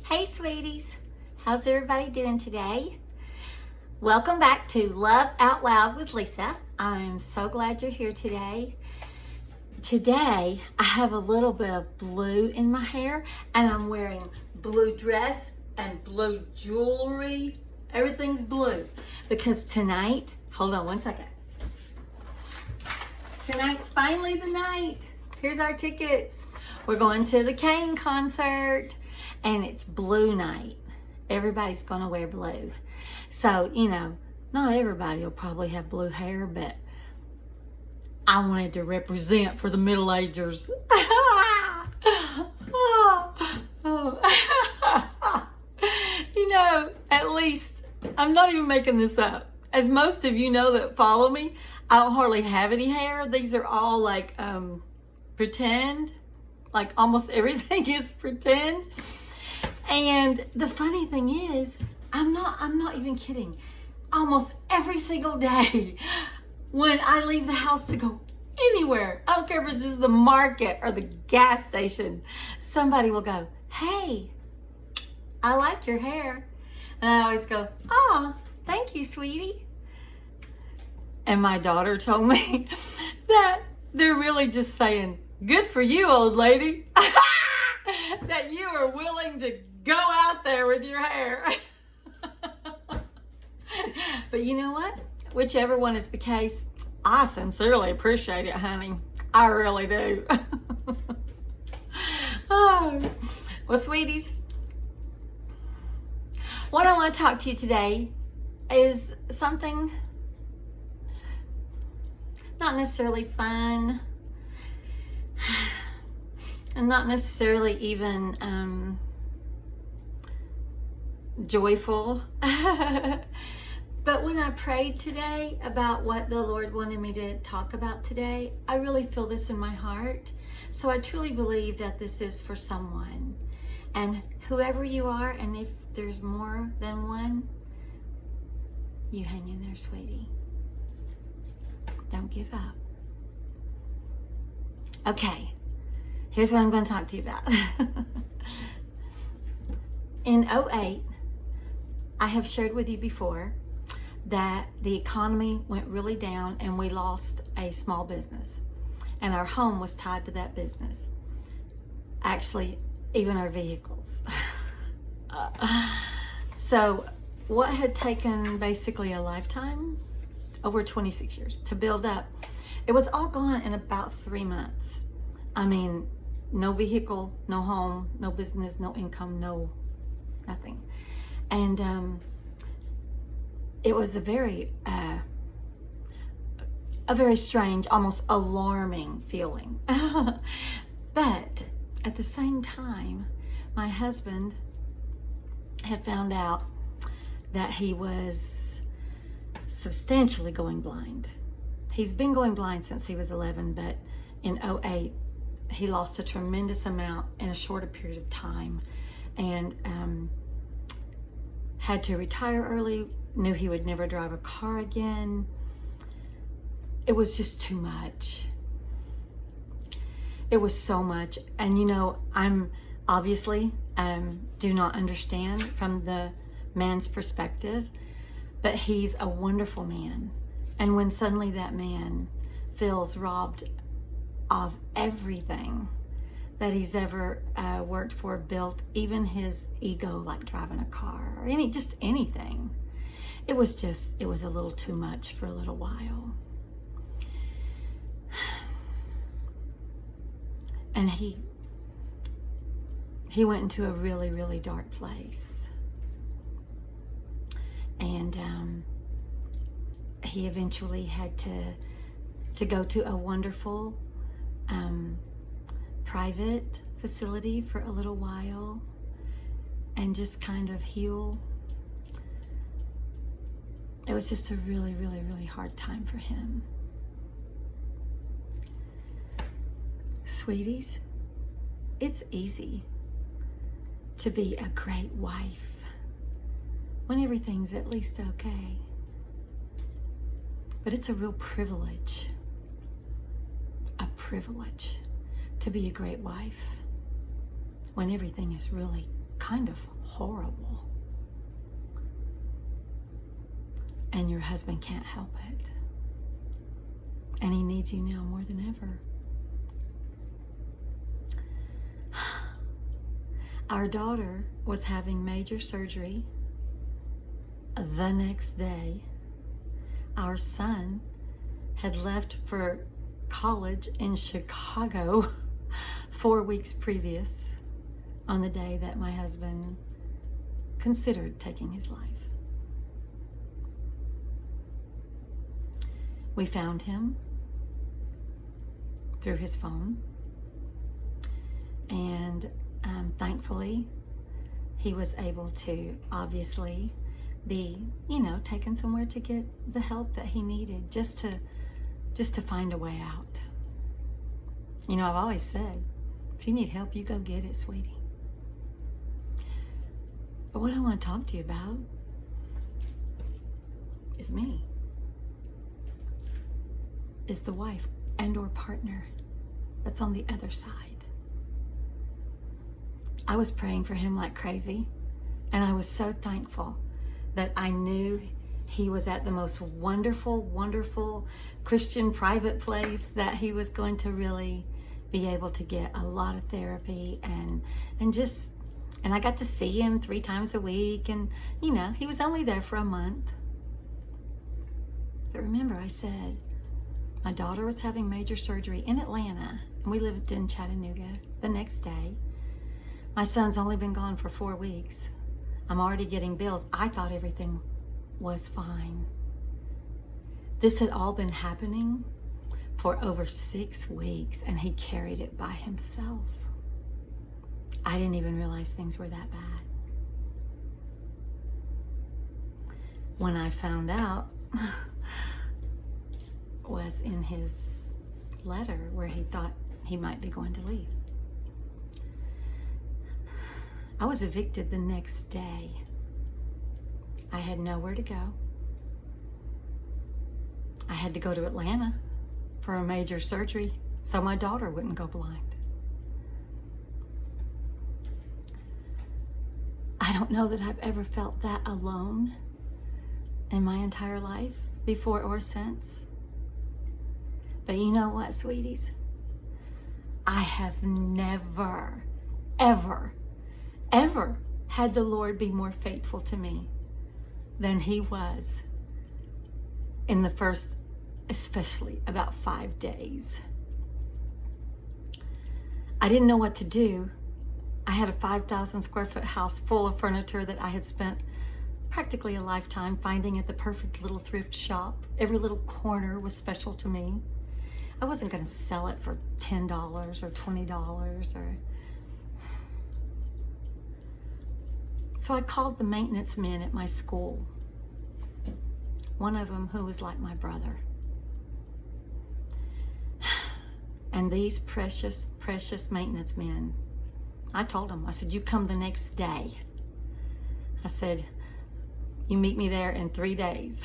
Hey sweeties, how's everybody doing today? Welcome back to Love Out Loud with Lisa. I'm so glad you're here today. Today I have a little bit of blue in my hair and I'm wearing blue dress and blue jewelry. Everything's blue because tonight, hold on one second. Tonight's finally the night. Here's our tickets. We're going to the Kane concert. And it's blue night. Everybody's gonna wear blue. So, not everybody will probably have blue hair, but I wanted to represent for the middle-agers. At least, I'm not even making this up. As most of you know that follow me, I don't hardly have any hair. These are all like pretend. Like almost everything is pretend. And the funny thing is, I'm not even kidding. Almost every single day when I leave the house to go anywhere, I don't care if it's just the market or the gas station, somebody will go, "Hey, I like your hair." And I always go, "Oh, thank you, sweetie." And my daughter told me that they're really just saying, "Good for you, old lady." That you are willing to go out there with your hair. But you know what? Whichever one is the case, I sincerely appreciate it, honey. I really do. Oh. Well, sweeties, what I want to talk to you today is something not necessarily fun, and not necessarily even joyful. But when I prayed today about what the Lord wanted me to talk about today, I really feel this in my heart. So I truly believe that this is for someone. And whoever you are, and if there's more than one, you hang in there, sweetie. Don't give up. Okay. Here's what I'm going to talk to you about. In 2008, I have shared with you before that the economy went really down and we lost a small business. And our home was tied to that business. Actually, even our vehicles. So what had taken basically a lifetime, over 26 years, to build up, it was all gone in about 3 months. I mean, no vehicle, no home, no business, no income, no nothing. And it was a very strange, almost alarming feeling. But at the same time, my husband had found out that he was substantially going blind. He's been going blind since he was 11, but in 2008, he lost a tremendous amount in a shorter period of time, and had to retire early, knew he would never drive a car again. It was just too much. It was so much. And I'm obviously do not understand from the man's perspective, but he's a wonderful man. And when suddenly that man feels robbed of everything that he's ever worked for, built, even his ego, like driving a car or anything. It was a little too much for a little while. And he went into a really, really dark place. And he eventually had to go to a wonderful private facility for a little while and just kind of heal. It was just a really, really, really hard time for him. Sweeties, it's easy to be a great wife when everything's at least okay. But it's a real privilege to be a great wife when everything is really kind of horrible. And your husband can't help it. And he needs you now more than ever. Our daughter was having major surgery the next day. Our son had left for college in Chicago 4 weeks previous on the day that my husband considered taking his life. We found him through his phone, and thankfully he was able to obviously be, taken somewhere to get the help that he needed, just to find a way out. I've always said, if you need help, you go get it, sweetie. But what I want to talk to you about is me. Is the wife and or partner that's on the other side. I was praying for him like crazy, and I was so thankful that I knew he was at the most wonderful, wonderful Christian private place, that he was going to really be able to get a lot of therapy and I got to see him 3 times a week, and he was only there for a month. But remember, I said my daughter was having major surgery in Atlanta, and we lived in Chattanooga. The next day, my son's only been gone for 4 weeks. I'm already getting bills. I thought everything was fine. This had all been happening for over 6 weeks, and he carried it by himself. I didn't even realize things were that bad. When I found out was in his letter where he thought he might be going to leave. I was evicted the next day. I had nowhere to go. I had to go to Atlanta for a major surgery so my daughter wouldn't go blind. I don't know that I've ever felt that alone in my entire life, before or since. But you know what, sweeties? I have never, ever had the Lord be more faithful to me than he was in the first, especially about 5 days. I didn't know what to do. I had a 5,000 square foot house full of furniture that I had spent practically a lifetime finding at the perfect little thrift shop. Every little corner was special to me. I wasn't going to sell it for $10 or $20 or... So I called the maintenance men at my school. One of them who was like my brother. And these precious, precious maintenance men, I told them, I said, you come the next day. I said, you meet me there in 3 days.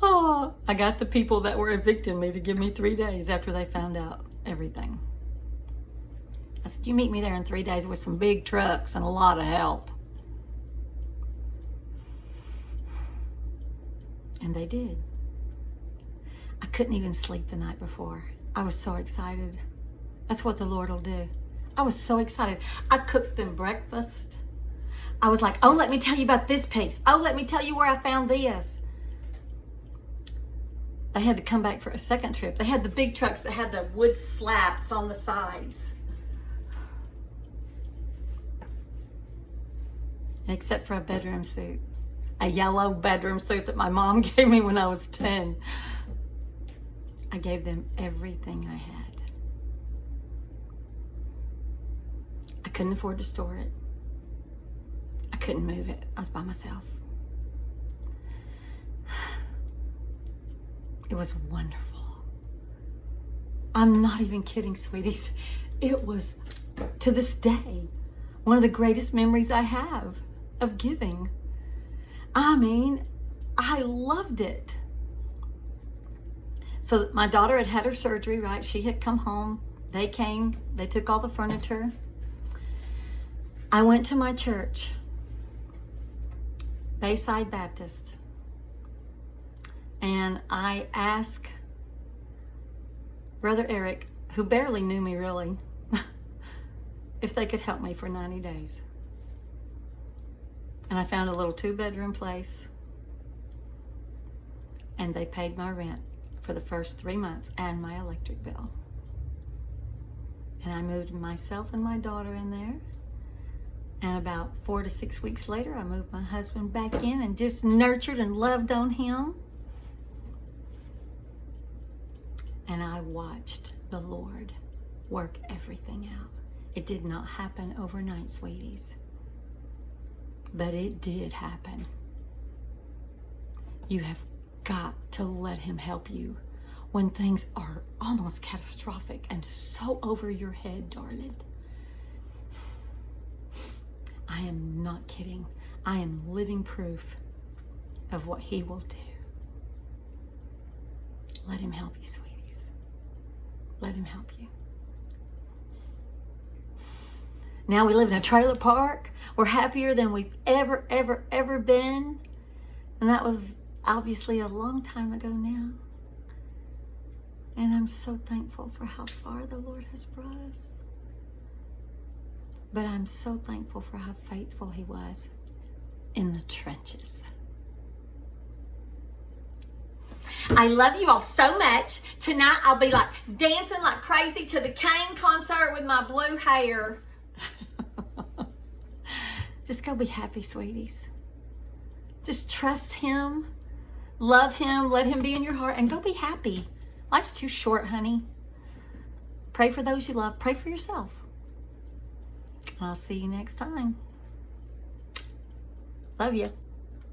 Oh, I got the people that were evicting me to give me 3 days after they found out everything. I said, you meet me there in 3 days with some big trucks and a lot of help. And they did. I couldn't even sleep the night before. I was so excited. That's what the Lord will do. I was so excited. I cooked them breakfast. I was like, oh, let me tell you about this piece. Oh, let me tell you where I found this. They had to come back for a second trip. They had the big trucks that had the wood slabs on the sides. Except for a bedroom suit. A yellow bedroom suit that my mom gave me when I was 10. I gave them everything I had. I couldn't afford to store it. I couldn't move it. I was by myself. It was wonderful. I'm not even kidding, sweeties. It was, to this day, one of the greatest memories I have of giving. I mean, I loved it. So my daughter had had her surgery, right? She had come home. They came. They took all the furniture. I went to my church, Bayside Baptist, and I asked Brother Eric, who barely knew me really, if they could help me for 90 days. And I found a little 2-bedroom place, and they paid my rent for the first 3 months and my electric bill. And I moved myself and my daughter in there. And about 4 to 6 weeks later, I moved my husband back in and just nurtured and loved on him. And I watched the Lord work everything out. It did not happen overnight, sweeties. But it did happen. You have got to let him help you when things are almost catastrophic and so over your head, darling. I am not kidding. I am living proof of what he will do. Let him help you, sweeties. Let him help you. Now we live in a trailer park. We're happier than we've ever been. And that was obviously a long time ago now. And I'm so thankful for how far the Lord has brought us. But I'm so thankful for how faithful he was in the trenches. I love you all so much. Tonight I'll be like dancing like crazy to the Kane concert with my blue hair. Just go be happy, sweeties. Just trust him, love him, let him be in your heart, and go be happy. Life's too short, honey. Pray for those you love. Pray for yourself. I'll see you next time. Love you.